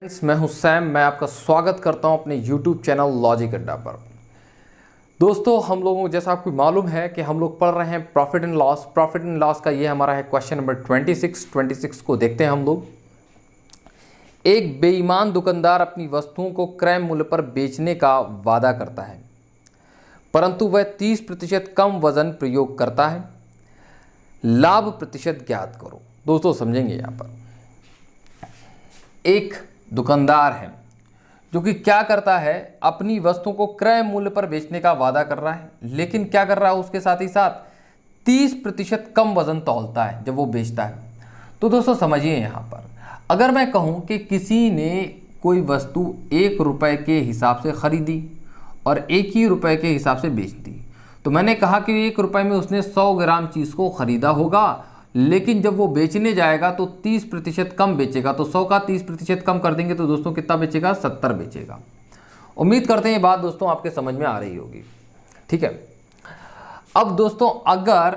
Friends, मैं हूं Sam. मैं आपका स्वागत करता हूं अपने YouTube चैनल लॉजिक अड्डा पर। दोस्तों, हम लोगों को जैसा आपको मालूम है कि हम लोग पढ़ रहे हैं profit and loss. Profit and loss का ये हमारा है क्वेश्चन नंबर 26 को देखते हैं हम लोग। एक बेईमान दुकानदार अपनी वस्तुओं को क्रय मूल्य पर बेचने का वादा करता है, परंतु वह 30% कम वजन प्रयोग करता है। लाभ प्रतिशत ज्ञात करो। दोस्तों समझेंगे, यहाँ पर एक दुकानदार है जो कि क्या करता है, अपनी वस्तु को क्रय मूल्य पर बेचने का वादा कर रहा है, लेकिन क्या कर रहा है, उसके साथ ही साथ 30% कम वजन तौलता है जब वो बेचता है। तो दोस्तों समझिए, यहाँ पर अगर मैं कहूँ कि किसी ने कोई वस्तु 1 रुपये के हिसाब से खरीदी और 1 ही रुपये के हिसाब से बेच दी, तो मैंने कहा कि 1 रुपये में उसने 100 ग्राम चीज़ को खरीदा होगा, लेकिन जब वो बेचने जाएगा तो 30% कम बेचेगा। तो 100 का 30% कम कर देंगे तो दोस्तों कितना बेचेगा, 70 बेचेगा। उम्मीद करते हैं ये बात दोस्तों आपके समझ में आ रही होगी। ठीक है, अब दोस्तों अगर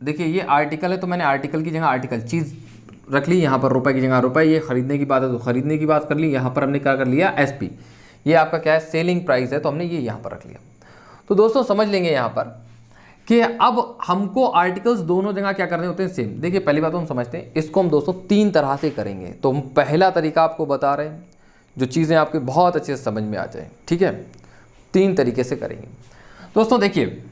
देखिए ये आर्टिकल है, तो मैंने आर्टिकल की जगह आर्टिकल चीज़ रख ली, यहाँ पर रुपए की जगह रुपए। ये खरीदने की बात है तो खरीदने की बात कर ली। यहाँ पर हमने क्या कर लिया, SP, ये आपका क्या है, सेलिंग प्राइस है, तो हमने ये यहाँ पर रख लिया। तो दोस्तों समझ लेंगे यहाँ पर कि अब हमको आर्टिकल्स दोनों जगह क्या करने होते हैं, सेम। देखिए पहली बात तो हम समझते हैं, इसको हम दोस्तों 3 तरह से करेंगे। तो हम पहला तरीका आपको बता रहे हैं जो चीज़ें आपके बहुत अच्छे से समझ में आ जाए। ठीक है, 3 तरीके से करेंगे दोस्तों। देखिए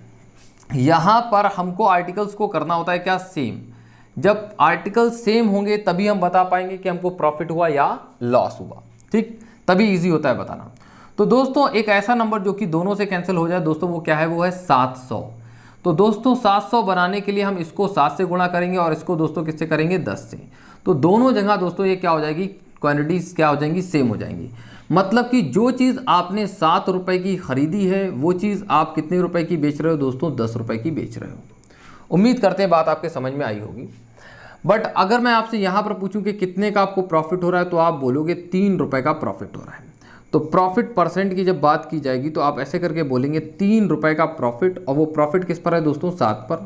यहाँ पर हमको आर्टिकल्स को करना होता है क्या, सेम। जब आर्टिकल सेम होंगे तभी हम बता पाएंगे कि हमको प्रॉफिट हुआ या लॉस हुआ। ठीक, तभी ईजी होता है बताना। तो दोस्तों एक ऐसा नंबर जो कि दोनों से कैंसिल हो जाए दोस्तों, वो क्या है, वो है 700। तो दोस्तों 700 बनाने के लिए हम इसको 7 से गुणा करेंगे और इसको दोस्तों किससे करेंगे, 10 से। तो दोनों जगह दोस्तों ये क्या हो जाएगी, क्वांटिटीज क्या हो जाएंगी, सेम हो जाएंगी। मतलब कि जो चीज़ आपने 7 रुपये की खरीदी है, वो चीज़ आप कितने रुपए की बेच रहे हो दोस्तों, 10 रुपये की बेच रहे हो। उम्मीद करते हैं बात आपके समझ में आई होगी। बट अगर मैं आपसे यहाँ पर पूछूं कि कितने का आपको प्रॉफिट हो रहा है, तो आप बोलोगे 3 रुपये का प्रॉफिट हो रहा है। तो प्रॉफिट परसेंट की जब बात की जाएगी तो आप ऐसे करके बोलेंगे 3 रुपये का प्रॉफिट। और वो प्रॉफिट किस पर है दोस्तों, 7 पर।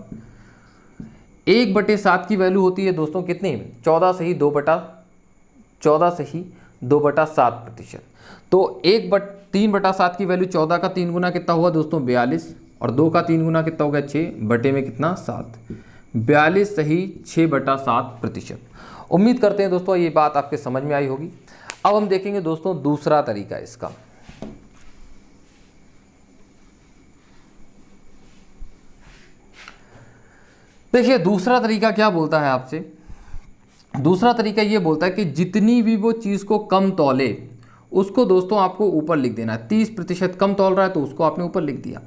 1/7 की वैल्यू होती है दोस्तों कितनी, 14 से ही 2/7%। तो 3/7 की वैल्यू 14 का 3 गुना कितना हुआ दोस्तों, 42। और 2 का 3 गुना कितना हो गया, 6 बटे में कितना, 7। 42 सही 6/7%। उम्मीद करते हैं दोस्तों ये बात आपके समझ में आई होगी। अब हम देखेंगे दोस्तों दूसरा तरीका इसका। देखिए दूसरा तरीका क्या बोलता है आपसे, दूसरा तरीका ये बोलता है कि जितनी भी वो चीज को कम तौले उसको दोस्तों आपको ऊपर लिख देना है। 30% कम तौल रहा है तो उसको आपने ऊपर लिख दिया,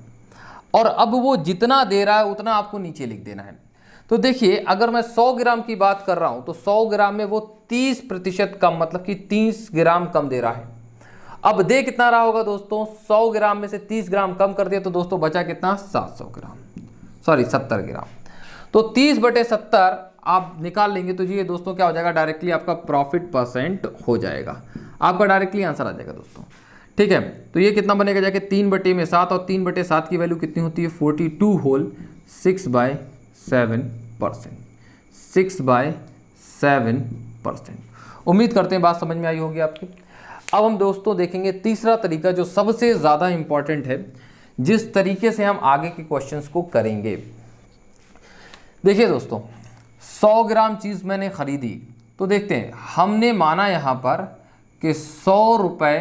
और अब वो जितना दे रहा है उतना आपको नीचे लिख देना है। तो देखिए अगर मैं 100 ग्राम की बात कर रहा हूं तो 100 ग्राम में वो 30% कम, मतलब कि 30 ग्राम कम दे रहा है। अब दे कितना रहा होगा दोस्तों, 100 ग्राम में से 30 ग्राम कम कर दिया तो दोस्तों बचा कितना, 70 ग्राम। तो 30/70 आप निकाल लेंगे तो ये दोस्तों क्या हो जाएगा, डायरेक्टली आपका प्रॉफिट परसेंट हो जाएगा। आपका डायरेक्टली आंसर आ जाएगा दोस्तों। ठीक है, तो ये कितना बनेगा जाके 3/7, और 3/7 की वैल्यू कितनी होती है, 42 होल 6/7%। 6/7%। उम्मीद करते हैं बात समझ में आई होगी आपकी। अब हम दोस्तों देखेंगे तीसरा तरीका जो सबसे ज़्यादा इंपॉर्टेंट है, जिस तरीके से हम आगे के क्वेश्चंस को करेंगे। देखिए दोस्तों 100 ग्राम चीज़ मैंने खरीदी, तो देखते हैं, हमने माना यहाँ पर कि 100 रुपये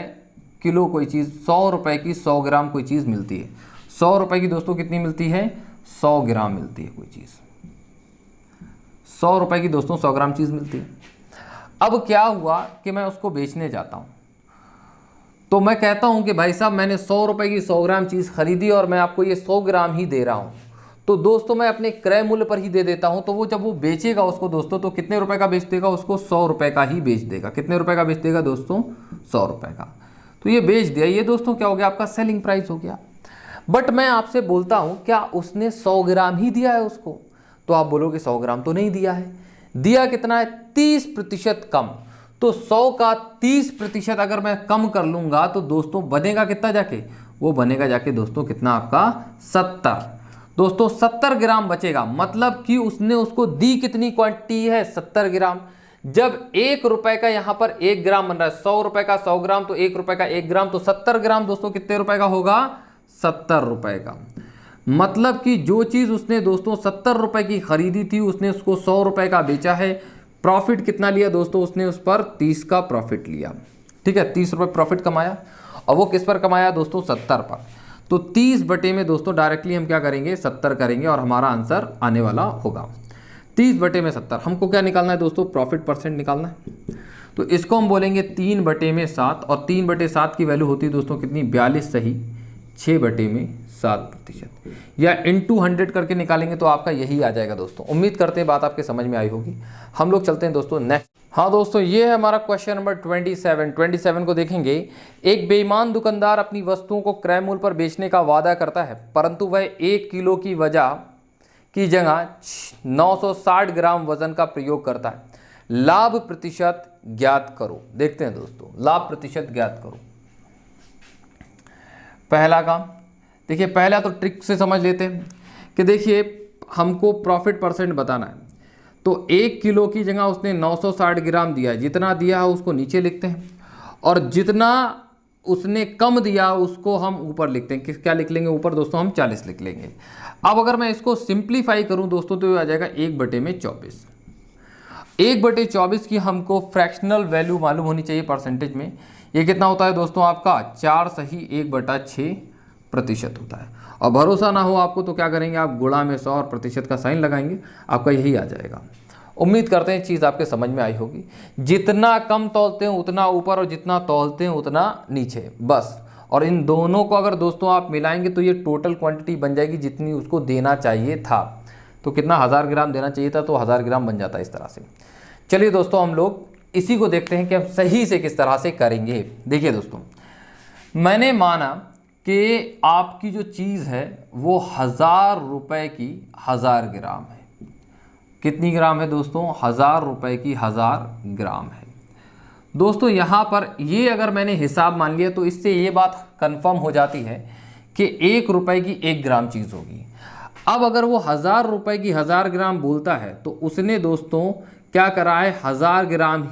किलो कोई चीज़, 100 रुपये की 100 ग्राम कोई चीज़ मिलती है। 100 रुपये की दोस्तों कितनी मिलती है, 100 ग्राम मिलती है कोई चीज़। 100 रुपये की दोस्तों 100 ग्राम चीज़ मिलती है। अब क्या हुआ कि मैं उसको बेचने जाता हूँ, तो मैं कहता हूँ कि भाई साहब मैंने 100 रुपये की 100 ग्राम चीज़ खरीदी और मैं आपको ये 100 ग्राम ही दे रहा हूँ। तो दोस्तों मैं अपने क्रय मूल्य पर ही दे देता हूँ। तो वो जब वो बेचेगा उसको दोस्तों, तो कितने रुपए का बेच देगा उसको, 100 रुपये का ही बेच देगा। कितने रुपए का बेच देगा दोस्तों, 100 रुपये का। तो ये बेच दिया, ये दोस्तों क्या हो गया, आपका सेलिंग प्राइस हो गया। बट मैं आपसे बोलता हूँ क्या उसने 100 ग्राम ही दिया है उसको, तो आप बोलोगे 100 ग्राम तो नहीं दिया है। दिया कितना है, 30% कम। तो 100 का 30% अगर मैं कम कर लूँगा तो दोस्तों बनेगा कितना जाके, वो बनेगा जाके दोस्तों कितना आपका, 70। दोस्तों 70 ग्राम बचेगा, मतलब कि उसने उसको दी कितनी क्वांटिटी है, 70 ग्राम। जब 1 रुपए का यहां पर 1 ग्राम बन रहा है, 100 रुपए का 100 ग्राम, तो 1 रुपए का 1 ग्राम, तो 70 ग्राम दोस्तों कितने रुपए का होगा? 70 रुपए का। मतलब कि जो चीज उसने दोस्तों 70 रुपए की खरीदी थी, उसने उसको 100 रुपए का बेचा है। प्रॉफिट कितना लिया दोस्तों? उसने उस पर 30 का प्रॉफिट लिया। ठीक है, 30 रुपए प्रॉफिट कमाया। और वो किस पर कमाया दोस्तों? 70 पर। तो 30 बटे में दोस्तों डायरेक्टली हम क्या करेंगे? 70 करेंगे और हमारा आंसर आने वाला होगा 30 बटे में 70। हमको क्या निकालना है दोस्तों? प्रॉफिट परसेंट निकालना है। तो इसको हम बोलेंगे 3 बटे में 7, और 3 बटे 7 की वैल्यू होती है दोस्तों कितनी? 42 सही 6 बटे में 7%, या इंटू 100 करके निकालेंगे तो आपका यही आ जाएगा दोस्तों। उम्मीद करते हैं बात आपके समझ में आई होगी। हम लोग चलते हैं दोस्तों नेक्स्ट। हाँ दोस्तों, ये है हमारा क्वेश्चन नंबर 27 को देखेंगे। एक बेईमान दुकानदार अपनी वस्तुओं को क्रय मूल्य पर बेचने का वादा करता है, परंतु वह 1 किलो की जगह 960 ग्राम वजन का प्रयोग करता है। लाभ प्रतिशत ज्ञात करो। देखते हैं दोस्तों, लाभ प्रतिशत ज्ञात करो। पहला काम देखिए, पहला तो ट्रिक से समझ लेते हैं कि देखिए हमको प्रॉफिट परसेंट बताना है। तो 1 किलो की जगह उसने 960 ग्राम दिया है, जितना दिया है उसको नीचे लिखते हैं, और जितना उसने कम दिया उसको हम ऊपर लिखते हैं। क्या लिख लेंगे ऊपर दोस्तों? हम 40 लिख लेंगे। अब अगर मैं इसको सिंप्लीफाई करूं दोस्तों तो ये आ जाएगा 1 बटे में 24। 1 बटे 24 की हमको फ्रैक्शनल वैल्यू मालूम होनी चाहिए परसेंटेज में। ये कितना होता है दोस्तों? आपका 4 सही 1/6% होता है। और भरोसा ना हो आपको तो क्या करेंगे आप? गुणा में 100 और प्रतिशत का साइन लगाएंगे, आपका यही आ जाएगा। उम्मीद करते हैं चीज़ आपके समझ में आई होगी। जितना कम तौलते हैं उतना ऊपर, और जितना तौलते हैं उतना नीचे, बस। और इन दोनों को अगर दोस्तों आप मिलाएंगे तो ये टोटल क्वांटिटी बन जाएगी जितनी उसको देना चाहिए था। तो कितना? 1000 ग्राम देना चाहिए था, तो 1000 ग्राम बन जाता है इस तरह से। चलिए दोस्तों, हम लोग इसी को देखते हैं कि हम सही से किस तरह से करेंगे। देखिए दोस्तों, मैंने माना कि आपकी जो चीज़ है वो 1000 रुपए की 1000 ग्राम है। कितनी ग्राम है दोस्तों? 1000 रुपए की 1000 ग्राम है। दोस्तों यहाँ पर ये अगर मैंने हिसाब मान लिया तो इससे ये बात कंफर्म हो जाती है कि 1 रुपए की 1 ग्राम चीज़ होगी। अब अगर वो 1000 रुपए की 1000 ग्राम बोलता है तो उसने दोस्तों क्या करा है? 1000 ग्राम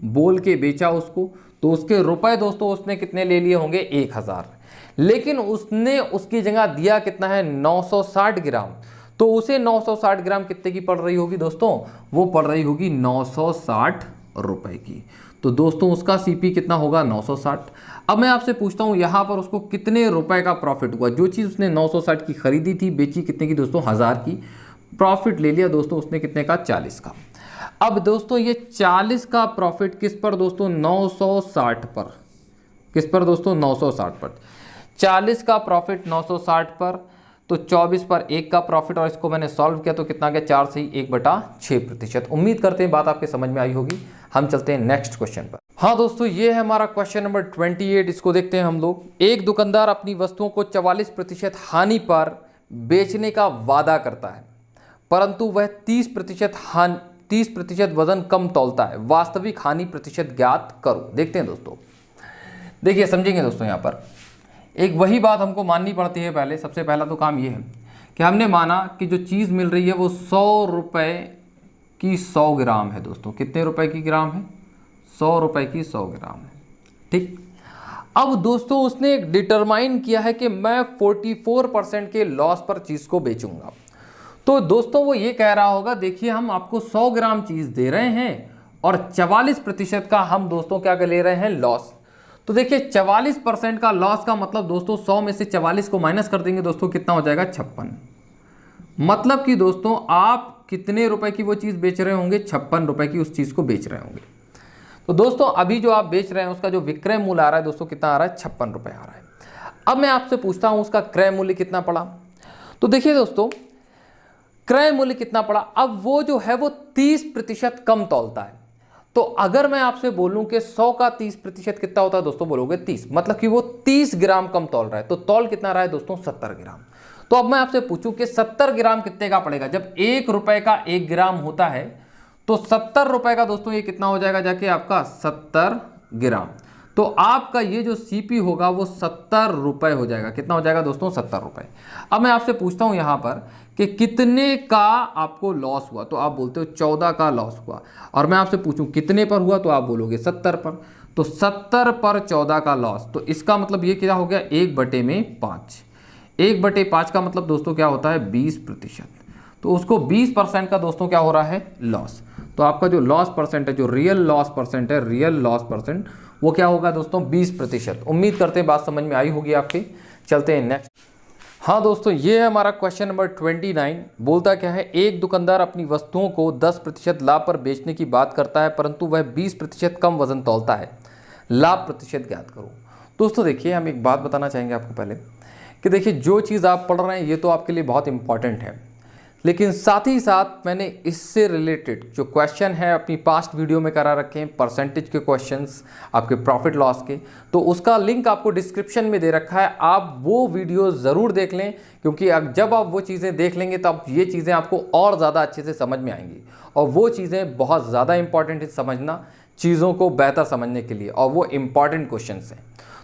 बोल के बेचा उसको, तो उसके रुपए दोस्तों उसने कितने ले लिए होंगे? 1000। लेकिन उसने उसकी जगह दिया कितना है? 960 ग्राम। तो उसे 960 ग्राम कितने की पड़ रही होगी दोस्तों? वो पड़ रही होगी 960 रुपए की। तो दोस्तों उसका सीपी कितना होगा? 960। अब मैं आपसे पूछता हूँ यहाँ पर उसको कितने रुपए का प्रॉफिट हुआ? जो चीज़ उसने 960 की खरीदी थी, बेची कितने की दोस्तों? 1000 की। प्रॉफिट ले लिया दोस्तों उसने कितने का? 40 का। अब दोस्तों ये 40 का प्रॉफिट किस पर दोस्तों? 960 पर। किस पर दोस्तों? 960 पर। 40 का प्रॉफिट 960 पर, तो 24 पर 1 का प्रॉफिट, और इसको मैंने सॉल्व किया तो कितना गया? 4 से 1/6%। उम्मीद करते हैं बात आपके समझ में आई होगी। हम चलते हैं नेक्स्ट क्वेश्चन पर। हाँ दोस्तों, ये है हमारा क्वेश्चन नंबर 28। इसको देखते हैं हम लोग। एक दुकानदार अपनी वस्तुओं को 44% हानि पर बेचने का वादा करता है, परंतु वह 30% वजन कम तौलता है। वास्तविक हानि प्रतिशत ज्ञात करो। देखते हैं दोस्तों। देखिए समझेंगे दोस्तों, यहाँ पर एक वही बात हमको माननी पड़ती है। पहले सबसे पहला तो काम ये है कि हमने माना कि जो चीज़ मिल रही है वो 100 रुपए की 100 ग्राम है दोस्तों। कितने रुपए की ग्राम है? 100 रुपए की 100 ग्राम है। ठीक। अब दोस्तों उसने एक डिटरमाइन किया है कि मैं 44% के लॉस पर चीज़ को बेचूंगा। तो दोस्तों वो ये कह रहा होगा, देखिए हम आपको 100 ग्राम चीज़ दे रहे हैं और 44% का हम दोस्तों क्या ले रहे हैं? लॉस। तो देखिए 44% का लॉस का मतलब दोस्तों 100 में से 44 को माइनस कर देंगे दोस्तों, कितना हो जाएगा? 56। मतलब कि दोस्तों आप कितने रुपए की वो चीज़ बेच रहे होंगे? 56 रुपए की उस चीज़ को बेच रहे होंगे। तो दोस्तों अभी जो आप बेच रहे हैं उसका जो विक्रय मूल्य आ रहा है दोस्तों कितना आ रहा है? 56 रुपए आ रहा है। अब मैं आपसे पूछता हूँ उसका क्रय मूल्य कितना पड़ा। तो देखिए दोस्तों क्रय मूल्य कितना पड़ा। अब वो जो है वो 30% कम तौलता है। तो अगर मैं आपसे बोलूं कि 100 का 30% कितना होता है दोस्तों? बोलोगे 30, मतलब कि वो 30 ग्राम कम तौल रहा है। तो तौल कितना रहा है दोस्तों? 70 ग्राम। तो अब मैं आपसे पूछूं कि 70 ग्राम कितने का पड़ेगा? जब 1 रुपए का 1 ग्राम होता है तो 70 रुपए का दोस्तों ये कितना हो जाएगा जाके आपका? 70 ग्राम। तो आपका ये जो CP होगा वो 70 रुपये हो जाएगा। कितना हो जाएगा दोस्तों? 70 रुपये। अब मैं आपसे पूछता हूँ यहाँ पर कि कितने का आपको लॉस हुआ, तो आप बोलते हो 14 का लॉस हुआ। और मैं आपसे पूछूं कितने पर हुआ, तो आप बोलोगे 70 पर। तो 70 पर 14 का लॉस, तो इसका मतलब ये क्या हो गया? 1/5। 1/5 का मतलब दोस्तों क्या होता है? 20%। तो उसको 20% का दोस्तों क्या हो रहा है? लॉस। तो आपका जो लॉस परसेंट है, जो रियल लॉस परसेंट है, रियल लॉस परसेंट वो क्या होगा दोस्तों? 20%। उम्मीद करते हैं बात समझ में आई होगी आपकी। चलते हैं नेक्स्ट। हाँ दोस्तों, ये है हमारा क्वेश्चन नंबर 29। बोलता क्या है? एक दुकानदार अपनी वस्तुओं को 10% लाभ पर बेचने की बात करता है, परंतु वह 20% कम वजन तौलता है। लाभ प्रतिशत ज्ञात करो। दोस्तों देखिए, हम एक बात बताना चाहेंगे आपको पहले कि देखिए, जो चीज़ आप पढ़ रहे हैं ये तो आपके लिए बहुत इंपॉर्टेंट है, लेकिन साथ ही साथ मैंने इससे रिलेटेड जो क्वेश्चन है अपनी पास्ट वीडियो में करा रखे हैं, परसेंटेज के क्वेश्चंस, आपके प्रॉफिट लॉस के, तो उसका लिंक आपको डिस्क्रिप्शन में दे रखा है। आप वो वीडियो ज़रूर देख लें, क्योंकि जब आप वो चीज़ें देख लेंगे तब ये चीज़ें आपको और ज़्यादा अच्छे से समझ में आएंगी। और वो चीज़ें बहुत ज़्यादा इंपॉर्टेंट है समझना, चीज़ों को बेहतर समझने के लिए, और वो इम्पॉर्टेंट क्वेश्चन हैं।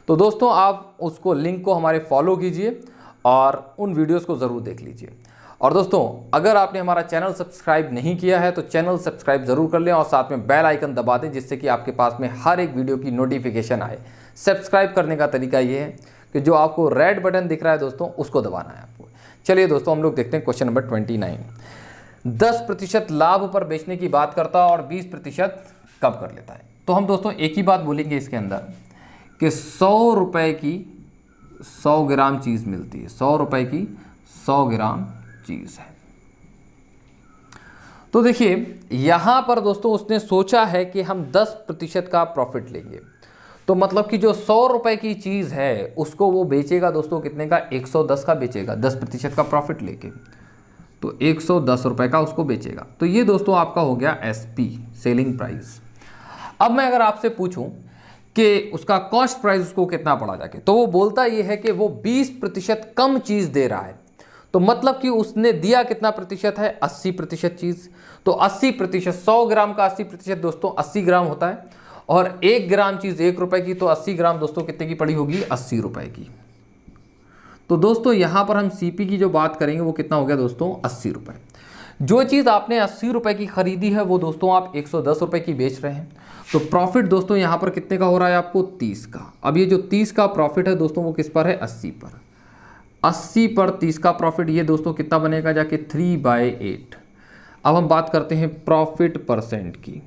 तो दोस्तों आप उसको लिंक को हमारे फॉलो कीजिए और उन वीडियोज़ को ज़रूर देख लीजिए। और दोस्तों, अगर आपने हमारा चैनल सब्सक्राइब नहीं किया है तो चैनल सब्सक्राइब ज़रूर कर लें और साथ में बेल आइकन दबा दें, जिससे कि आपके पास में हर एक वीडियो की नोटिफिकेशन आए। सब्सक्राइब करने का तरीका ये है कि जो आपको रेड बटन दिख रहा है दोस्तों, उसको दबाना है आपको। चलिए दोस्तों, हम लोग देखते हैं क्वेश्चन नंबर 29। 10% लाभ पर बेचने की बात करता है और 20% कम कर लेता है। तो हम दोस्तों एक ही बात बोलेंगे इसके अंदर कि 100 रुपये की 100 ग्राम चीज़ मिलती है। 100 रुपये की 100 ग्राम चीज है। तो देखिए, यहां पर दोस्तों उसने सोचा है कि हम 10% का प्रॉफिट लेंगे। तो मतलब कि जो 100 रुपए की चीज है उसको वो बेचेगा दोस्तों कितने का? 110 का बेचेगा, 10% का प्रॉफिट लेके। तो 110 रुपए का उसको बेचेगा। तो ये दोस्तों आपका हो गया SP, सेलिंग प्राइस। अब मैं अगर आपसे पूछूं कि उसका कॉस्ट प्राइस उसको कितना पड़ा जाके, तो वो बोलता ये है कि वो 20% कम चीज दे रहा है। तो मतलब कि उसने दिया कितना प्रतिशत है? 80% चीज़। तो 80%, 100 ग्राम का 80% दोस्तों 80 ग्राम होता है। और 1 ग्राम चीज़ 1 रुपए की, तो 80 ग्राम दोस्तों कितने की पड़ी होगी? 80 रुपए की। तो दोस्तों यहाँ पर हम CP की जो बात करेंगे वो कितना हो गया दोस्तों? 80 रुपये। जो चीज़ आपने 80 रुपये की खरीदी है वो दोस्तों आप 110 रुपये की बेच रहे हैं। तो प्रॉफिट दोस्तों यहाँ पर कितने का हो रहा है आपको? 30 का। अब ये जो 30 का प्रॉफिट है दोस्तों वो किस पर है? 80 पर। 80 पर 30 का प्रॉफिट, ये दोस्तों कितना बनेगा जाके? 3/8। अब हम बात करते हैं प्रॉफिट परसेंट की।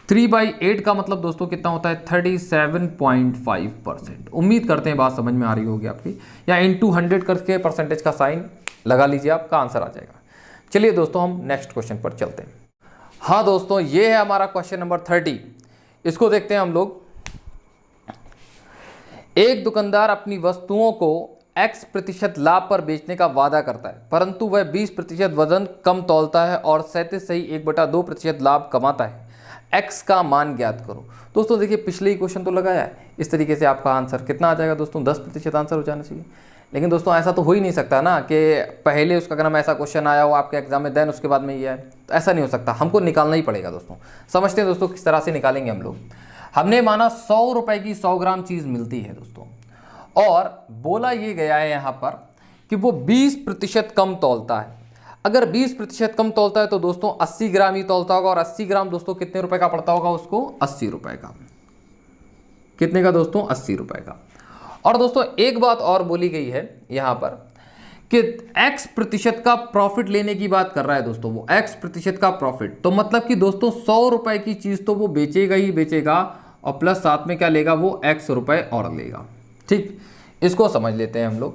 3/8 का मतलब दोस्तों कितना होता है? 37.5%। उम्मीद करते हैं बात समझ में आ रही होगी आपकी, या इंटू 100 करके परसेंटेज का साइन लगा लीजिए, आपका आंसर आ जाएगा। चलिए दोस्तों, हम नेक्स्ट क्वेश्चन पर चलते हैं। हाँ दोस्तों, ये है हमारा क्वेश्चन नंबर 30। इसको देखते हैं हम लोग। एक दुकानदार अपनी वस्तुओं को X% लाभ पर बेचने का वादा करता है, परंतु वह 20% वजन कम तौलता है और 37.2% लाभ कमाता है। X का मान ज्ञात करो। दोस्तों देखिए, पिछले ही क्वेश्चन तो लगाया है, इस तरीके से आपका आंसर कितना आ जाएगा दोस्तों? 10% आंसर हो जाना चाहिए। लेकिन दोस्तों ऐसा तो हो ही नहीं सकता ना कि पहले उसका क्या नाम ऐसा क्वेश्चन आया हो आपके एग्जाम में, देन उसके बाद में ये आए। तो ऐसा नहीं हो सकता, हमको निकालना ही पड़ेगा दोस्तों। समझते हैं दोस्तों किस तरह से निकालेंगे हम लोग। हमने माना 100 रुपये की 100 ग्राम चीज़ मिलती है दोस्तों, और बोला ये गया है यहाँ पर कि वो 20% कम तौलता है। अगर 20% कम तौलता है तो दोस्तों 80 ग्राम ही तौलता होगा, और 80 ग्राम दोस्तों कितने रुपए का पड़ता होगा उसको? 80 रुपए का। कितने का दोस्तों? 80 रुपए का। और दोस्तों एक बात और बोली गई है यहाँ पर कि X% का प्रॉफिट लेने की बात कर रहा है दोस्तों, वो X% का प्रॉफिट। तो मतलब कि दोस्तों 100 रुपए की चीज़ तो वो बेचेगा ही बेचेगा, और प्लस साथ में क्या लेगा? वो X रुपए और लेगा। ठीक, इसको समझ लेते हैं हम लोग।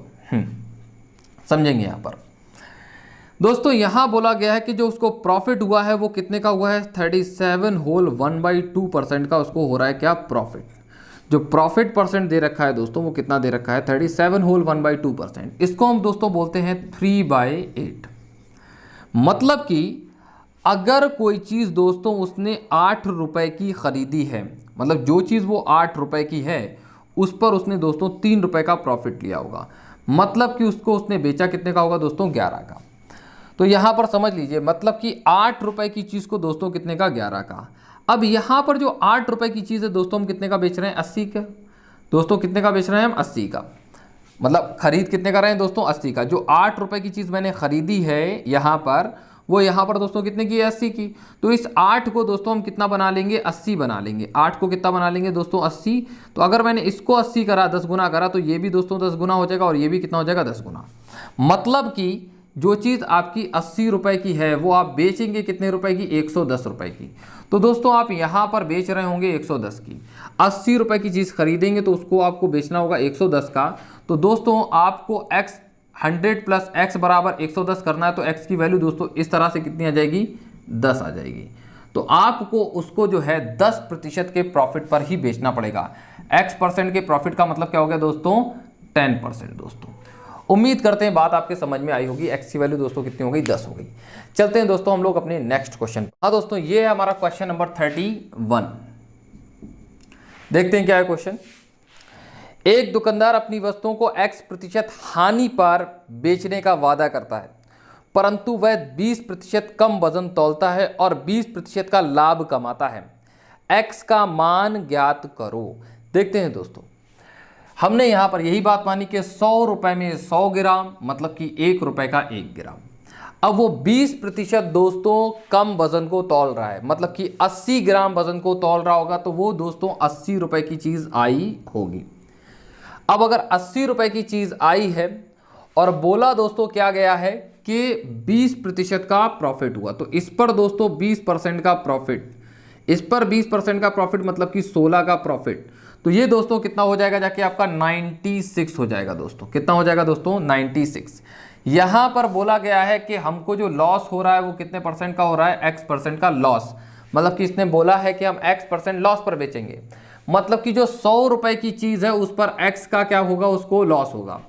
समझेंगे यहाँ पर दोस्तों। यहाँ बोला गया है कि जो उसको प्रॉफिट हुआ है वो कितने का हुआ है? 37.1/2% का उसको हो रहा है क्या? प्रॉफिट। जो प्रॉफिट परसेंट दे रखा है दोस्तों वो कितना दे रखा है? 37.1/2%। इसको हम दोस्तों बोलते हैं 3/8। मतलब कि अगर कोई चीज़ दोस्तों उसने 8 रुपए की खरीदी है, मतलब जो चीज़ वो 8 रुपए की है उस पर उसने दोस्तों 3 रुपए का प्रॉफिट लिया होगा, मतलब कि उसको उसने बेचा कितने का होगा दोस्तों? 11 का। तो यहाँ पर समझ लीजिए, मतलब कि 8 रुपए की चीज़ को दोस्तों कितने का? 11 का। अब यहाँ पर जो 8 रुपए की चीज़ है दोस्तों, हम कितने का बेच रहे हैं? 80 का। दोस्तों कितने का बेच रहे हैं हम? 80 का। मतलब खरीद कितने का रहे हैं दोस्तों? 80 का। जो 8 रुपए की चीज़ मैंने खरीदी है यहाँ पर, वो यहाँ पर दोस्तों कितने की है? 80 की। तो इस 8 को दोस्तों हम कितना बना लेंगे? 80 बना लेंगे। 8 को कितना बना लेंगे दोस्तों? 80। तो अगर मैंने इसको 80 करा, 10 गुना करा, तो ये भी दोस्तों 10 गुना हो जाएगा और ये भी कितना हो जाएगा? 10 गुना। मतलब कि जो चीज़ आपकी 80 रुपए की है वो आप बेचेंगे कितने रुपए की? 110 रुपए की। तो दोस्तों आप यहाँ पर बेच रहे होंगे 110 की। 80 रुपए की चीज़ खरीदेंगे तो उसको आपको बेचना होगा 110 का। तो दोस्तों आपको x 100 प्लस x बराबर 110 करना है, तो x की वैल्यू दोस्तों इस तरह से कितनी आ जाएगी? 10 आ जाएगी। तो आपको उसको जो है 10% के प्रॉफिट पर ही बेचना पड़ेगा। x% के प्रॉफिट का मतलब क्या हो गया दोस्तों? 10% दोस्तों। उम्मीद करते हैं बात आपके समझ में आई होगी। x की वैल्यू दोस्तों कितनी हो गई? 10 हो गई। चलते हैं दोस्तों हम लोग अपने नेक्स्ट क्वेश्चन। हाँ दोस्तों, ये है हमारा क्वेश्चन नंबर 31। देखते हैं क्या है क्वेश्चन। एक दुकानदार अपनी वस्तुओं को x% हानि पर बेचने का वादा करता है, परंतु वह 20% कम वजन तौलता है और 20% का लाभ कमाता है। x का मान ज्ञात करो। देखते हैं दोस्तों, हमने यहां पर यही बात मानी कि 100 रुपए में 100 ग्राम, मतलब कि 1 रुपए का 1 ग्राम। अब वो 20% दोस्तों कम वजन को तौल रहा है, मतलब कि 80 ग्राम वजन को तौल रहा होगा, तो वो दोस्तों 80 रुपए की चीज आई होगी। अब अगर 80 रुपए की चीज आई है और बोला दोस्तों क्या गया है कि 20% का प्रॉफिट हुआ, तो इस पर दोस्तों 20% का प्रॉफिट, इस पर 20% का प्रॉफिट मतलब कि 16 का प्रॉफिट। तो ये दोस्तों कितना हो जाएगा? जाके आपका 96 हो जाएगा दोस्तों। कितना हो जाएगा दोस्तों? 96। यहां पर बोला गया है कि हमको जो लॉस हो रहा है वो कितने % का हो रहा है? x% का लॉस। मतलब कि इसने बोला है कि हम x% लॉस पर बेचेंगे, मतलब कि जो 100 रुपए की चीज है उस पर x का क्या होगा? उसको लॉस होगा।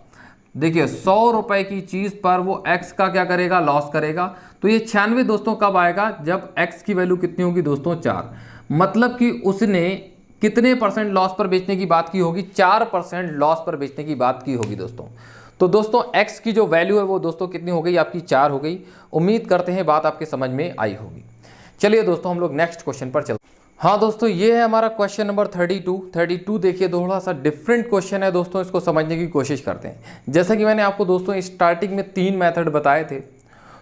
देखिए 100 रुपए की चीज पर वो x का क्या करेगा? लॉस करेगा। तो ये 96 दोस्तों कब आएगा? जब x की वैल्यू कितनी होगी दोस्तों? 4। मतलब कि उसने कितने % लॉस पर बेचने की बात की होगी? 4% लॉस पर बेचने की बात की होगी दोस्तों। तो दोस्तों x की जो वैल्यू है वो दोस्तों कितनी हो गई? आपकी 4 हो गई। उम्मीद करते हैं बात आपके समझ में आई होगी। चलिए दोस्तों हम लोग नेक्स्ट क्वेश्चन पर चलते हैं। हाँ दोस्तों, ये है हमारा क्वेश्चन नंबर 32। देखिए थोड़ा सा डिफरेंट क्वेश्चन है दोस्तों, इसको समझने की कोशिश करते हैं। जैसा कि मैंने आपको दोस्तों स्टार्टिंग में 3 मेथड बताए थे,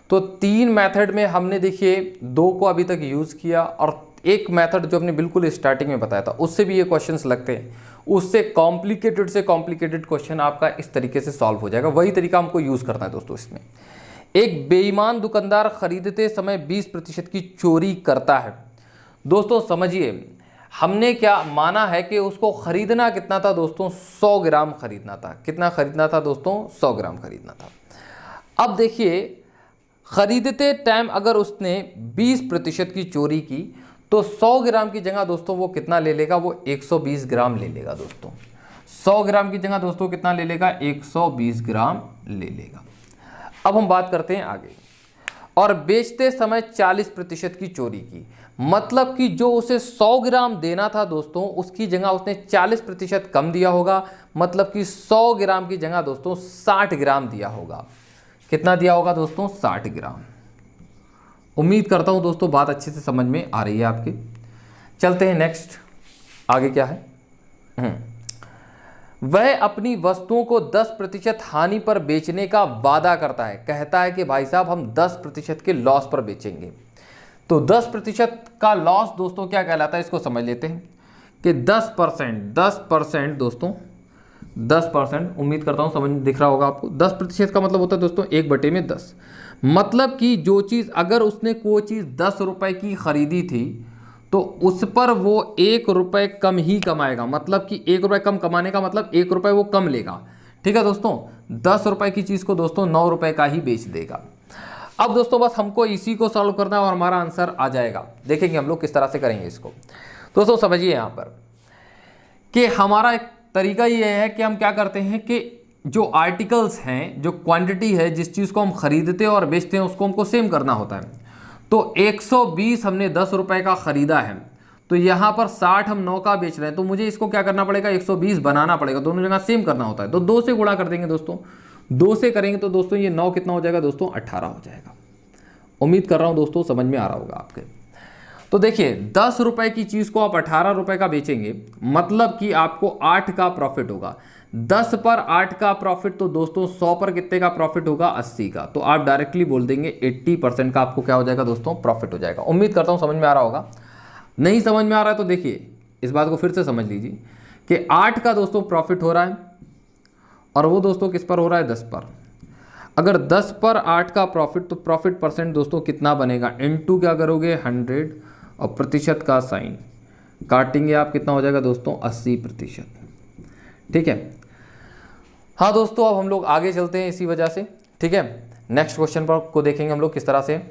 तो 3 मेथड में हमने देखिए 2 को अभी तक यूज़ किया, और एक मेथड जो हमने बिल्कुल स्टार्टिंग में बताया था उससे भी ये क्वेश्चंस लगते हैं। उससे कॉम्प्लिकेटेड क्वेश्चन आपका इस तरीके से सॉल्व हो जाएगा। वही तरीका हमको यूज़ करना है दोस्तों। इसमें एक बेईमान दुकानदार खरीदते समय 20% की चोरी करता है। दोस्तों समझिए, हमने क्या माना है कि उसको खरीदना कितना था दोस्तों? 100 ग्राम खरीदना था। कितना खरीदना था दोस्तों? 100 ग्राम खरीदना था। अब देखिए, खरीदते टाइम अगर उसने 20% की चोरी की तो 100 ग्राम की जगह दोस्तों वो कितना ले लेगा? वो 120 ग्राम ले लेगा दोस्तों। 100 ग्राम की जगह दोस्तों कितना ले लेगा? 120 ग्राम ले लेगा। अब हम बात करते हैं आगे। और बेचते समय 40% की चोरी की, मतलब कि जो उसे 100 ग्राम देना था दोस्तों उसकी जगह उसने 40% कम दिया होगा, मतलब कि 100 ग्राम की जगह दोस्तों 60 ग्राम दिया होगा। कितना दिया होगा दोस्तों? 60 ग्राम। उम्मीद करता हूं दोस्तों बात अच्छे से समझ में आ रही है आपके। चलते हैं नेक्स्ट, आगे क्या है। वह अपनी वस्तुओं को 10% हानि पर बेचने का वादा करता है। कहता है कि भाई साहब हम 10% के लॉस पर बेचेंगे। तो 10% का लॉस दोस्तों क्या कहलाता है? इसको समझ लेते हैं कि 10% दोस्तों 10%, उम्मीद करता हूं समझ दिख रहा होगा आपको। 10% का मतलब होता है दोस्तों 1/10। मतलब कि जो चीज़, अगर उसने कोई चीज़ 10 रुपए की खरीदी थी तो उस पर वो 1 रुपए कम ही कमाएगा। मतलब कि 1 रुपए कम कमाने का मतलब 1 रुपए वो कम लेगा। ठीक है दोस्तों, 10 रुपए की चीज़ को दोस्तों 9 रुपए का ही बेच देगा। अब दोस्तों बस हमको इसी को सॉल्व करना है और हमारा आंसर आ जाएगा। देखेंगे हम लोग किस तरह से करेंगे इसको। दोस्तों समझिए यहाँ पर कि हमारा एक तरीका ये है कि हम क्या करते हैं कि जो आर्टिकल्स हैं, जो क्वांटिटी है, जिस चीज़ को हम खरीदते हैं और बेचते हैं उसको हमको सेम करना होता है। तो 120 हमने 10 रुपए का खरीदा है, तो यहाँ पर 60 हम 9 का बेच रहे हैं, तो मुझे इसको क्या करना पड़ेगा? 120 बनाना पड़ेगा। दोनों जगह सेम करना होता है, तो 2 से गुणा कर देंगे दोस्तों। 2 से करेंगे तो दोस्तों ये 9 कितना हो जाएगा दोस्तों? 18 हो जाएगा। उम्मीद कर रहा हूँ दोस्तों समझ में आ रहा होगा आपके। तो देखिए 10 रुपए की चीज को आप 18 रुपए का बेचेंगे, मतलब कि आपको 8 का प्रॉफिट होगा। 10 पर 8 का प्रॉफिट, तो दोस्तों 100 पर कितने का प्रॉफिट होगा? 80 का। तो आप डायरेक्टली बोल देंगे 80% का आपको क्या हो जाएगा दोस्तों? प्रॉफिट हो जाएगा। उम्मीद करता हूं समझ में आ रहा होगा। नहीं समझ में आ रहा है तो देखिए इस बात को फिर से समझ लीजिए कि 8 का दोस्तों प्रॉफिट हो रहा है और वो दोस्तों किस पर हो रहा है? 10 पर। अगर 10 पर 8 का प्रॉफिट, तो प्रॉफिट परसेंट दोस्तों कितना बनेगा? इनटू क्या करोगे? 100 और प्रतिशत का साइन काटेंगे आप, कितना हो जाएगा दोस्तों? 80%। ठीक है। हाँ दोस्तों, अब हम लोग आगे चलते हैं इसी वजह से। ठीक है, नेक्स्ट क्वेश्चन पर को देखेंगे हम लोग किस तरह से।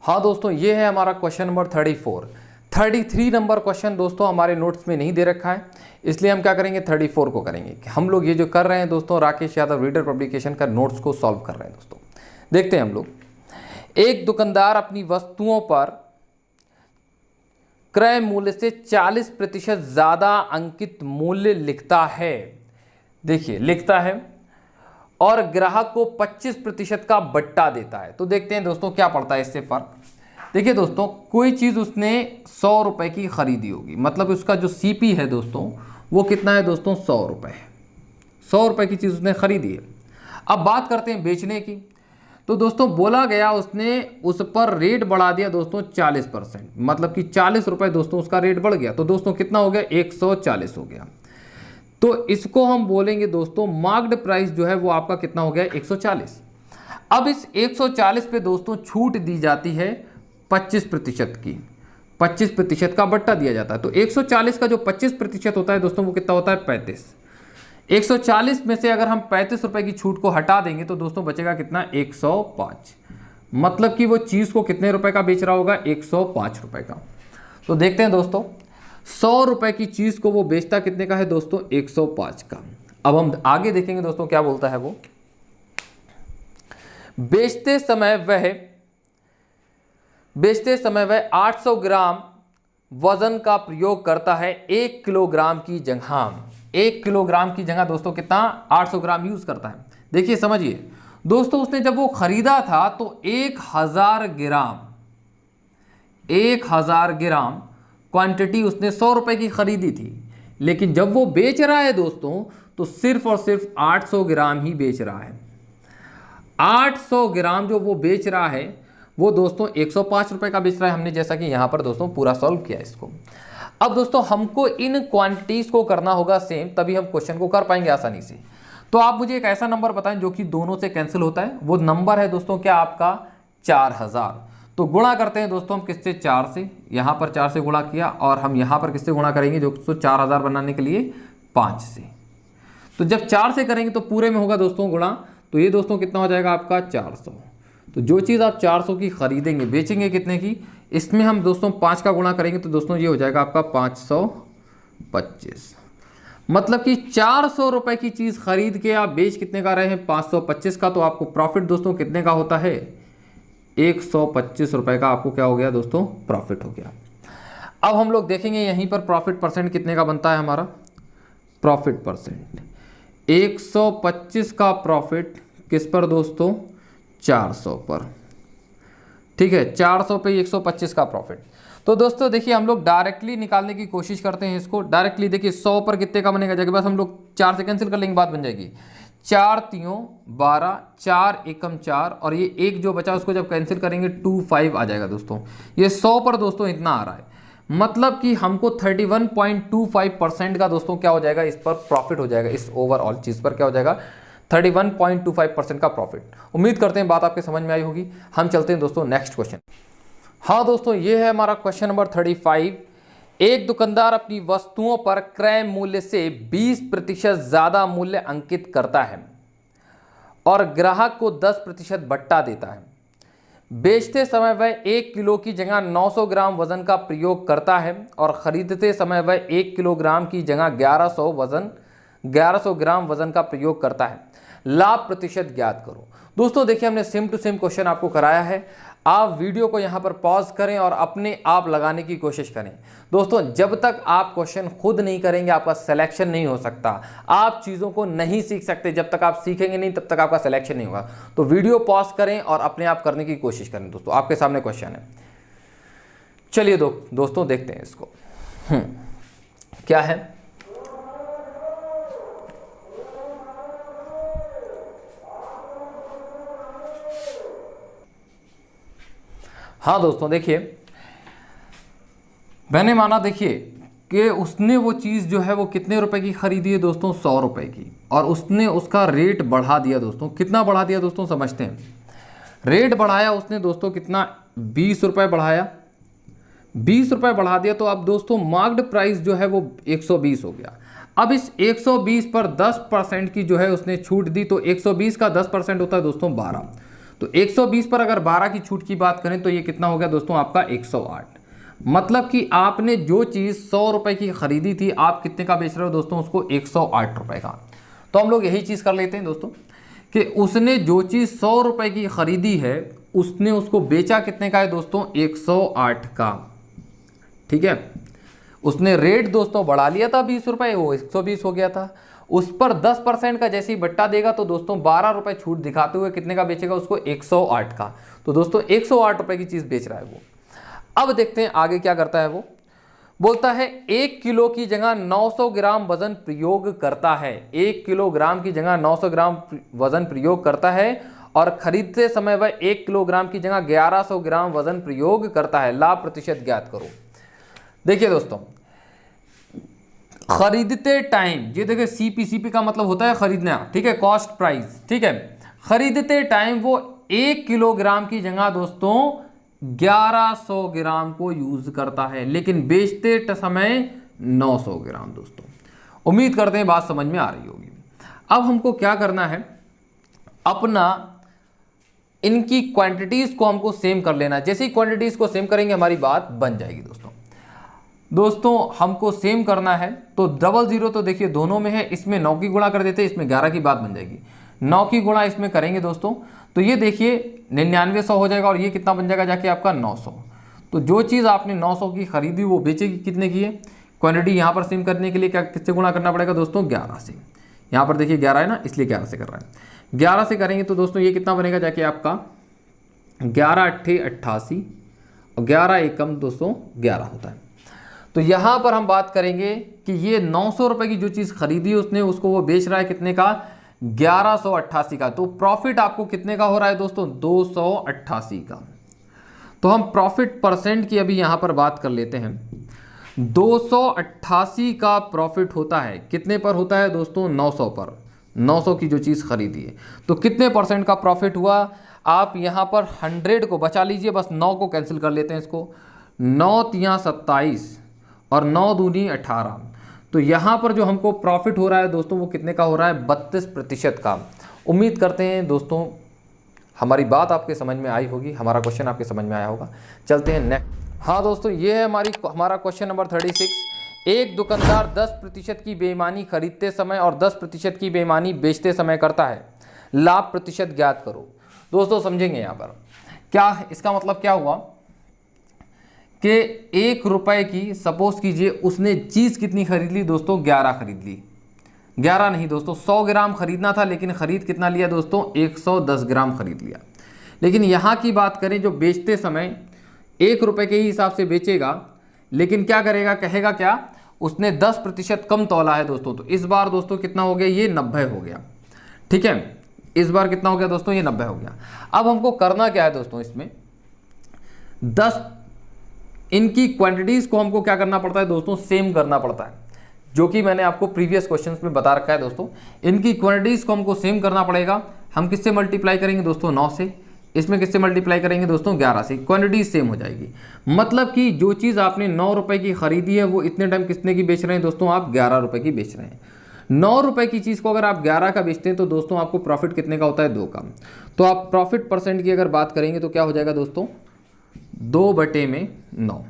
हाँ दोस्तों, ये है हमारा क्वेश्चन नंबर 34। 33 नंबर क्वेश्चन दोस्तों हमारे नोट्स में नहीं दे रखा है, इसलिए हम क्या करेंगे? 34 को करेंगे। हम लोग ये जो कर रहे हैं दोस्तों, राकेश यादव रीडर पब्लिकेशन का नोट्स को सॉल्व कर रहे हैं दोस्तों। देखते हैं हम लोग। एक दुकानदार अपनी वस्तुओं पर क्रय मूल्य से 40% ज्यादा अंकित मूल्य लिखता है। देखिए लिखता है, और ग्राहक को 25% का बट्टा देता है। तो देखते हैं दोस्तों क्या पड़ता है इससे फर्क। देखिए दोस्तों, कोई चीज उसने 100 रुपए की खरीदी होगी, मतलब उसका जो सीपी है दोस्तों वो कितना है दोस्तों? 100 रुपए। 100 रुपए की चीज उसने खरीदी है। अब बात करते हैं बेचने की। तो दोस्तों बोला गया उसने उस पर रेट बढ़ा दिया दोस्तों 40%, मतलब कि 40 रुपए दोस्तों उसका रेट बढ़ गया। तो दोस्तों कितना हो गया? 140 हो गया। तो इसको हम बोलेंगे दोस्तों मार्क्ड प्राइस जो है वो आपका कितना हो गया? 140। अब इस 140 पे दोस्तों छूट दी जाती है 25% की। 25% का बट्टा दिया जाता है। तो 140 का जो 25% होता है दोस्तों वो कितना होता है? 35। 140 में से अगर हम 35 रुपए की छूट को हटा देंगे तो दोस्तों बचेगा कितना? 105। मतलब कि वो चीज को कितने रुपए का बेच रहा होगा? 105 रुपए का। तो देखते हैं दोस्तों, 100 रुपए की चीज को वो बेचता कितने का है दोस्तों? 105 का। अब हम आगे देखेंगे दोस्तों क्या बोलता है वो। बेचते समय वह 800 ग्राम वजन का प्रयोग करता है 1 किलोग्राम की जगह। 1 किलोग्राम की जगह दोस्तों कितना? 800 ग्राम यूज करता है। देखिए समझिए दोस्तों, उसने जब वो खरीदा था तो 1000 ग्राम क्वांटिटी उसने 100 रुपए की खरीदी थी, लेकिन जब वो बेच रहा है दोस्तों तो सिर्फ और सिर्फ 800 ग्राम ही बेच रहा है। 800 ग्राम जो वो बेच रहा है वो दोस्तों 105 रुपए का बेच रहा है। हमने जैसा कि यहां पर दोस्तों पूरा सॉल्व किया इसको। अब दोस्तों हमको इन क्वांटिटीज को करना होगा सेम, तभी हम क्वेश्चन को कर पाएंगे आसानी से। तो आप मुझे एक ऐसा नंबर बताएं जो कि दोनों से कैंसिल होता है। वो नंबर है दोस्तों क्या आपका? 4000। तो गुणा करते हैं दोस्तों हम किससे? 4 से। यहां पर 4 से गुणा किया, और हम यहां पर किससे गुणा करेंगे दोस्तों? 4000 बनाने के लिए 5 से। तो जब 4 से करेंगे तो पूरे में होगा दोस्तों गुणा। तो ये दोस्तों कितना हो जाएगा आपका? 400। तो जो चीज़ आप 400 की खरीदेंगे, बेचेंगे कितने की? इसमें हम दोस्तों 5 का गुणा करेंगे तो दोस्तों ये हो जाएगा आपका 525। मतलब कि 400 रुपए की चीज़ खरीद के आप बेच कितने का रहे हैं? 525 का। तो आपको प्रॉफिट दोस्तों कितने का होता है? 125 रुपए का आपको क्या हो गया दोस्तों? प्रॉफिट हो गया। अब हम लोग देखेंगे यहीं पर प्रॉफिट परसेंट कितने का बनता है हमारा। प्रॉफिट परसेंट 125 का प्रॉफिट किस पर दोस्तों? 400 पर। ठीक है, 400 पे 125 का प्रॉफिट। तो दोस्तों देखिए हम लोग डायरेक्टली निकालने की कोशिश करते हैं इसको। डायरेक्टली देखिए 100 पर कितने का बनेगा? जगह बस हम लोग 4 से कैंसिल कर लेंगे, बात बन जाएगी। 4 3 12, 4 एकम 4, और ये एक जो बचा उसको जब कैंसिल करेंगे 25 आ जाएगा दोस्तों। ये 100 पर दोस्तों इतना आ रहा है, मतलब कि हमको 31.25% का दोस्तों क्या हो जाएगा? इस पर प्रॉफिट हो जाएगा। इस ओवरऑल चीज़ पर क्या हो जाएगा? 31.25% का प्रॉफिट। उम्मीद करते हैं बात आपके समझ में आई होगी। हम चलते हैं दोस्तों नेक्स्ट क्वेश्चन। हाँ दोस्तों, ये है हमारा क्वेश्चन नंबर 35। एक दुकानदार अपनी वस्तुओं पर क्रय मूल्य से 20% ज्यादा मूल्य अंकित करता है और ग्राहक को 10% बट्टा देता है। बेचते समय वह 1 किलो की जगह 900 ग्राम वजन का प्रयोग करता है और खरीदते समय वह 1 किलोग्राम की जगह 1100 ग्राम वजन का प्रयोग करता है। लाभ प्रतिशत ज्ञात करो। दोस्तों देखिए हमने सेम टू सेम क्वेश्चन आपको कराया है। आप वीडियो को यहाँ पर पॉज करें और अपने आप लगाने की कोशिश करें। दोस्तों जब तक आप क्वेश्चन खुद नहीं करेंगे आपका सिलेक्शन नहीं हो सकता। आप चीज़ों को नहीं सीख सकते, जब तक आप सीखेंगे नहीं तब तक आपका सिलेक्शन नहीं होगा। तो वीडियो पॉज करें और अपने आप करने की कोशिश करें। दोस्तों आपके सामने क्वेश्चन है, चलिए दोस्तों देखते हैं इसको। क्या है, हाँ दोस्तों देखिए, मैंने माना देखिए कि उसने वो चीज़ जो है वो कितने रुपए की खरीदी है दोस्तों, 100 रुपए की, और उसने उसका रेट बढ़ा दिया दोस्तों। कितना बढ़ा दिया दोस्तों, समझते हैं। रेट बढ़ाया उसने दोस्तों कितना, 20 रुपये बढ़ाया, 20 रुपये बढ़ा दिया। तो अब दोस्तों मार्क्ड प्राइस जो है वो 120 हो गया। अब इस 120 पर 10% की जो है उसने छूट दी, तो 120 का 10% होता है दोस्तों 12। तो 120 पर अगर 12 की छूट की बात करें तो ये कितना हो गया दोस्तों आपका 108। मतलब कि आपने जो चीज़ 100 रुपये की खरीदी थी, आप कितने का बेच रहे हो दोस्तों, उसको 108 रुपये का। तो हम लोग यही चीज़ कर लेते हैं दोस्तों कि उसने जो चीज़ 100 रुपये की खरीदी है, उसने उसको बेचा कितने का है दोस्तों, 108 का। ठीक है, उसने रेट दोस्तों बढ़ा लिया था 20 रुपये, वो 120 हो गया था। उस पर 10% का जैसे ही बट्टा देगा तो दोस्तों 12 रुपये छूट दिखाते हुए कितने का बेचेगा उसको, 108 का। तो दोस्तों 108 रुपये की चीज़ बेच रहा है वो। अब देखते हैं आगे क्या करता है वो। बोलता है 1 किलो की जगह 900 ग्राम वजन प्रयोग करता है। 1 किलोग्राम की जगह 900 ग्राम वजन प्रयोग करता है, और खरीदते समय वह 1 किलोग्राम की जगह 1100 ग्राम वजन प्रयोग करता है। लाभ प्रतिशत ज्ञात करो। देखिए दोस्तों, खरीदते टाइम, ये देखिए सीपी का मतलब होता है खरीदना, ठीक है, कॉस्ट प्राइस, ठीक है। खरीदते टाइम वो 1 किलोग्राम की जगह दोस्तों 1100 ग्राम को यूज करता है, लेकिन बेचते समय 900 ग्राम। दोस्तों उम्मीद करते हैं बात समझ में आ रही होगी। अब हमको क्या करना है, अपना इनकी क्वांटिटीज को हमको सेम कर लेना है। जैसे ही क्वांटिटीज को सेम करेंगे हमारी बात बन जाएगी। दोस्तों हमको सेम करना है तो 00 तो देखिए दोनों में है, इसमें 9 की गुणा कर देते हैं, इसमें 11 की बात बन जाएगी। 9 की गुणा इसमें करेंगे दोस्तों तो ये देखिए 9900 हो जाएगा, और ये कितना बन जाएगा जाके आपका 900। तो जो चीज़ आपने 900 की खरीदी वो बेचेगी कितने की है। क्वांटिटी यहाँ पर सेम करने के लिए क्या किससे गुणा करना पड़ेगा दोस्तों, 11 से। यहाँ पर देखिए 11 है ना, इसलिए 11 से कर रहा है। 11 से करेंगे तो दोस्तों ये कितना बनेगा जाके आपका 11 अट्ठे 88, और 11 एकम दोस्तों 11 होता है। तो यहाँ पर हम बात करेंगे कि ये 900 रुपये की जो चीज़ खरीदी उसने, उसको वो बेच रहा है कितने का, 1188 का। तो प्रॉफिट आपको कितने का हो रहा है दोस्तों, 288 का। तो हम प्रॉफिट परसेंट की अभी यहाँ पर बात कर लेते हैं। 288 का प्रॉफिट होता है, कितने पर होता है दोस्तों, 900 पर। 900 की जो चीज़ खरीदी है तो कितने परसेंट का प्रॉफिट हुआ। आप यहाँ पर 100 को बचा लीजिए, बस 9 को कैंसिल कर लेते हैं इसको। 9 तियां 27 और 9 दूनी 18। तो यहाँ पर जो हमको प्रॉफिट हो रहा है दोस्तों वो कितने का हो रहा है, 32% का। उम्मीद करते हैं दोस्तों हमारी बात आपके समझ में आई होगी, हमारा क्वेश्चन आपके समझ में आया होगा। चलते हैं नेक्स्ट। हाँ दोस्तों, ये है हमारा क्वेश्चन नंबर 36। एक दुकानदार 10% की बेईमानी खरीदते समय और 10% की बेईमानी बेचते समय करता है। लाभ प्रतिशत ज्ञात करो। दोस्तों समझेंगे यहाँ पर क्या इसका मतलब क्या हुआ कि 1 रुपए की, सपोज कीजिए उसने चीज़ कितनी खरीद ली दोस्तों, 11 खरीद ली। 11 नहीं दोस्तों, 100 ग्राम खरीदना था, लेकिन खरीद कितना लिया दोस्तों, 110 ग्राम खरीद लिया। लेकिन यहाँ की बात करें जो बेचते समय 1 रुपए के ही हिसाब से बेचेगा, लेकिन क्या करेगा, कहेगा क्या, उसने 10% कम तौला है दोस्तों। तो इस बार दोस्तों कितना हो गया, ये 90 हो गया। ठीक है, इस बार कितना हो गया दोस्तों, ये 90 हो गया। अब हमको करना क्या है दोस्तों, इसमें 10 इनकी क्वांटिटीज़ को हमको क्या करना पड़ता है दोस्तों, सेम करना पड़ता है, जो कि मैंने आपको प्रीवियस क्वेश्चंस में बता रखा है दोस्तों। इनकी क्वांटिटीज़ को हमको सेम करना पड़ेगा। हम किससे मल्टीप्लाई करेंगे दोस्तों, 9 से। इसमें किससे मल्टीप्लाई करेंगे दोस्तों, 11 से। क्वांटिटीज सेम हो जाएगी। मतलब कि जो चीज़ आपने 9 रुपये की खरीदी है वो इतने टाइम कितने की बेच रहे हैं दोस्तों, आप 11 रुपये की बेच रहे हैं। 9 रुपये की चीज़ को अगर आप 11 का बेचते हैं तो दोस्तों आपको प्रॉफिट कितने का होता है, 2 का। तो आप प्रॉफिट परसेंट की अगर बात करेंगे तो क्या हो जाएगा दोस्तों, 2/9।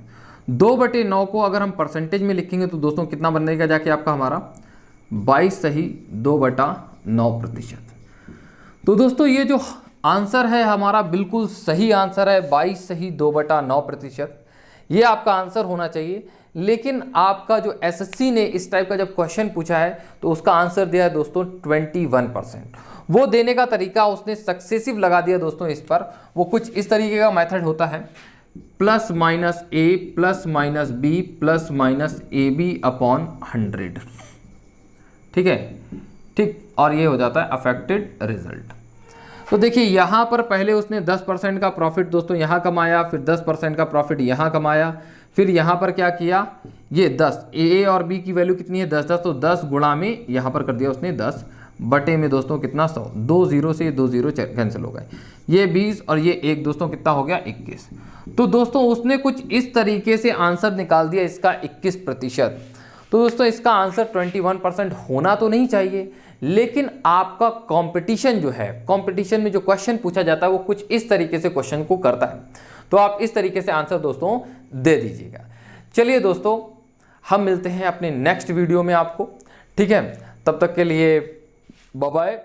2/9 को अगर हम परसेंटेज में लिखेंगे तो दोस्तों कितना बनेगा जाके आपका हमारा 22 सही 2/9%। तो दोस्तों ये जो आंसर है हमारा बिल्कुल सही आंसर है, 22 सही 2/9%। ये आपका आंसर होना चाहिए। लेकिन आपका जो एसएससी ने इस टाइप का जब क्वेश्चन पूछा है तो उसका आंसर दिया है दोस्तों 21%। वो देने का तरीका उसने सक्सेसिव लगा दिया दोस्तों इस पर। वो कुछ इस तरीके का मेथड होता है plus minus A plus minus B plus minus A B upon 100। ठीक है, ठीक, और ये हो जाता है अफेक्टेड रिजल्ट। तो देखिए यहाँ पर पहले उसने 10% का प्रॉफिट दोस्तों यहाँ कमाया, फिर 10% का प्रॉफिट यहाँ कमाया, फिर यहाँ पर क्या किया, ये 10, ए और बी की वैल्यू कितनी है 10 10, तो 10 गुणा में यहाँ पर कर दिया उसने 10 बटे में दोस्तों कितना 100, 2 0 से 2 0 कैंसिल हो गए, ये 20 और ये 1 दोस्तों कितना हो गया 21। तो दोस्तों उसने कुछ इस तरीके से आंसर निकाल दिया इसका 21%। तो दोस्तों इसका आंसर 21% होना तो नहीं चाहिए, लेकिन आपका कंपटीशन जो है, कंपटीशन में जो क्वेश्चन पूछा जाता है वो कुछ इस तरीके से क्वेश्चन को करता है, तो आप इस तरीके से आंसर दोस्तों दे दीजिएगा। चलिए दोस्तों हम मिलते हैं अपने नेक्स्ट वीडियो में आपको, ठीक है, तब तक के लिए बाय बाय।